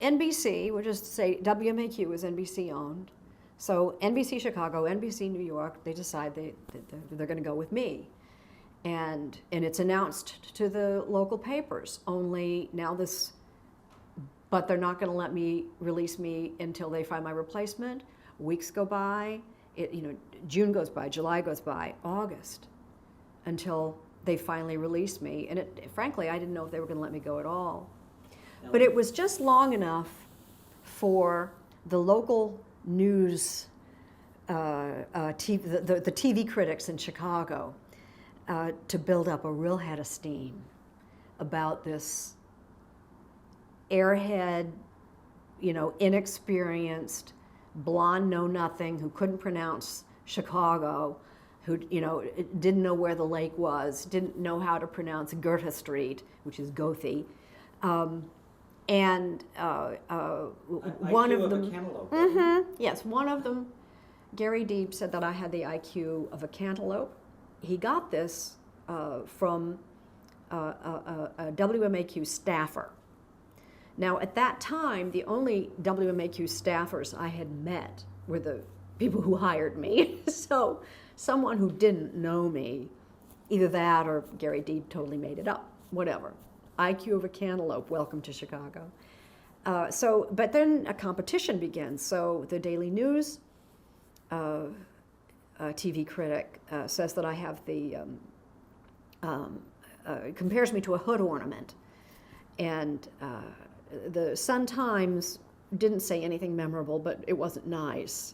NBC, which is to say WMAQ is NBC owned. So NBC Chicago, NBC New York, they decide they're going to go with me. And it's announced to the local papers, only now this, but they're not going to release me until they find my replacement. Weeks go by, June goes by, July goes by, August, until they finally release me. And frankly, I didn't know if they were going to let me go at all. No. But it was just long enough for the local news, the TV critics in Chicago, to build up a real head of steam about this airhead, inexperienced, blonde know-nothing who couldn't pronounce Chicago, who didn't know where the lake was, didn't know how to pronounce Goethe Street, which is Goethe, and one of them. Yes, one of them. Gary Deeb said that I had the IQ of a cantaloupe. He got this from a WMAQ staffer. Now, at that time, the only WMAQ staffers I had met were the people who hired me. So someone who didn't know me, either that or Gary Deeb totally made it up, whatever. IQ of a cantaloupe, welcome to Chicago. But then a competition begins. So the Daily News TV critic says that I have compares me to a hood ornament. And the Sun-Times didn't say anything memorable, but it wasn't nice.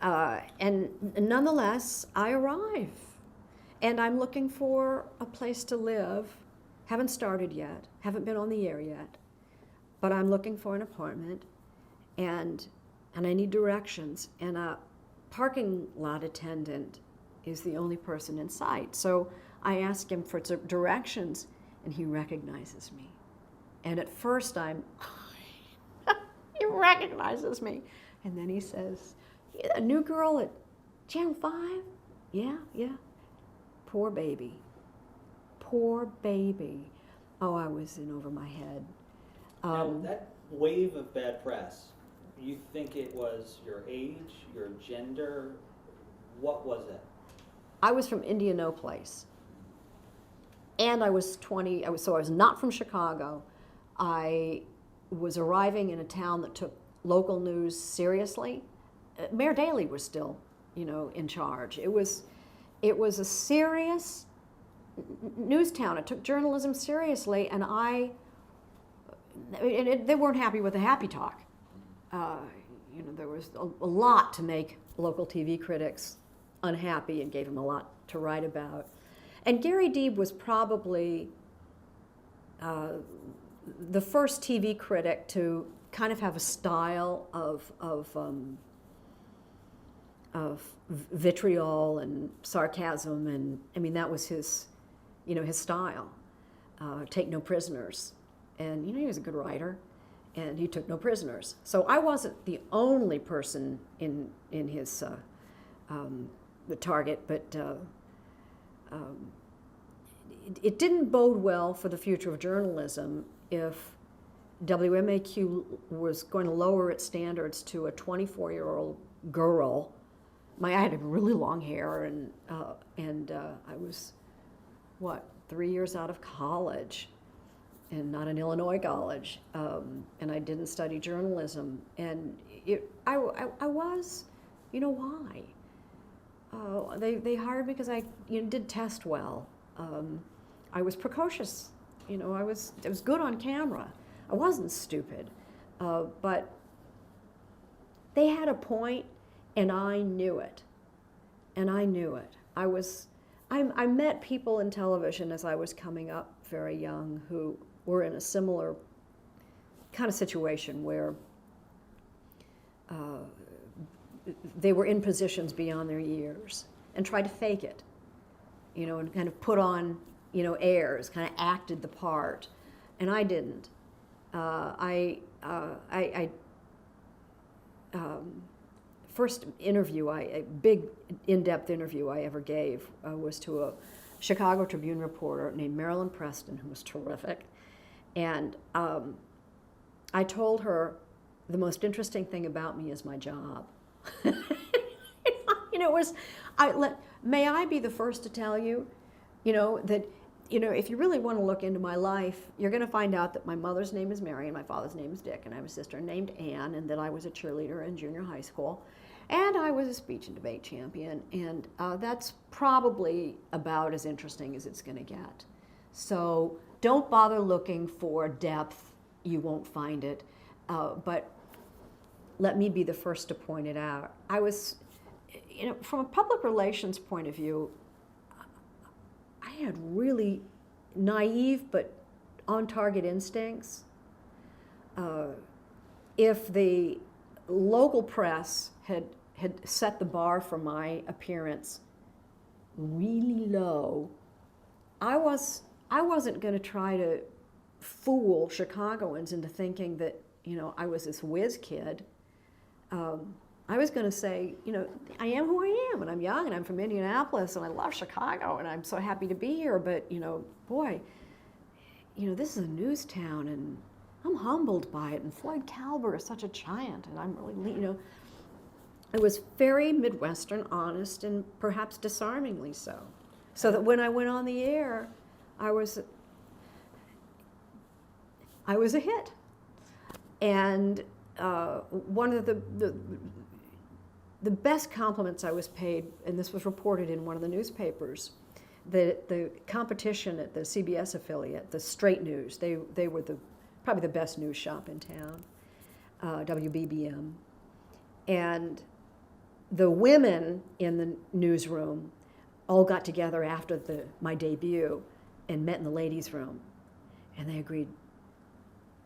And nonetheless, I arrive. And I'm looking for a place to live. Haven't started yet, haven't been on the air yet, but I'm looking for an apartment, and I need directions. And a parking lot attendant is the only person in sight. So I ask him for directions, and he recognizes me. And at first he recognizes me. And then he says, "Yeah, a new girl at Channel 5? Yeah. Poor baby. Poor baby." Oh, I was in over my head. Now, that wave of bad press, you think it was your age, your gender? What was it? I was from Indianapolis. And I was 20, so I was not from Chicago. I was arriving in a town that took local news seriously. Mayor Daley was still, in charge. It was a serious news town. It took journalism seriously, and they weren't happy with the happy talk. There was a lot to make local TV critics unhappy and gave them a lot to write about. And Gary Deeb was probably the first TV critic to kind of have a style of vitriol and sarcasm, and that was his style. Take no prisoners, and he was a good writer, and he took no prisoners. So I wasn't the only person in his the target, but it didn't bode well for the future of journalism if WMAQ was going to lower its standards to a 24-year-old girl. I had really long hair, and I was, 3 years out of college, and not an Illinois college, and I didn't study journalism, and I was, why? They hired me because I did test well. I was precocious, I was good on camera. I wasn't stupid, but they had a point, and I knew it. I met people in television as I was coming up very young who were in a similar kind of situation where they were in positions beyond their years and tried to fake it, and kind of put on, airs, kind of acted the part, and I didn't. First interview, a big in-depth interview I ever gave was to a Chicago Tribune reporter named Marilyn Preston, who was terrific. And I told her the most interesting thing about me is my job. It was, may I be the first to tell you, that, if you really want to look into my life, you're going to find out that my mother's name is Mary and my father's name is Dick, and I have a sister named Ann, and that I was a cheerleader in junior high school, and I was a speech and debate champion, and that's probably about as interesting as it's going to get. So don't bother looking for depth. You won't find it. But let me be the first to point it out. I was, from a public relations point of view, I had really naive but on-target instincts. If the local press had set the bar for my appearance really low, I wasn't going to try to fool Chicagoans into thinking that, I was this whiz kid. I was going to say, I am who I am, and I'm young, and I'm from Indianapolis, and I love Chicago, and I'm so happy to be here, but, boy, this is a news town, and I'm humbled by it, and Floyd Calvert is such a giant, and I'm really, it was very Midwestern, honest, and perhaps disarmingly so. So that when I went on the air, I was a hit. And one of the best compliments I was paid, and this was reported in one of the newspapers, the competition at the CBS affiliate, the Straight News, they were probably the best news shop in town, WBBM. And the women in the newsroom all got together after my debut and met in the ladies' room. And they agreed,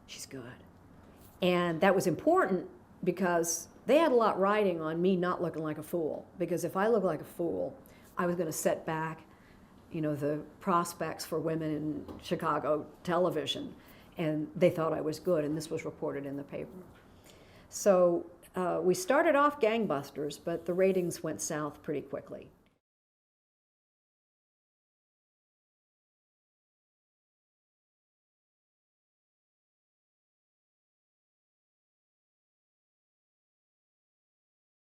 she's good. And that was important because they had a lot riding on me not looking like a fool. Because if I looked like a fool, I was going to set back, the prospects for women in Chicago television. And they thought I was good, and this was reported in the paper. So we started off gangbusters, but the ratings went south pretty quickly.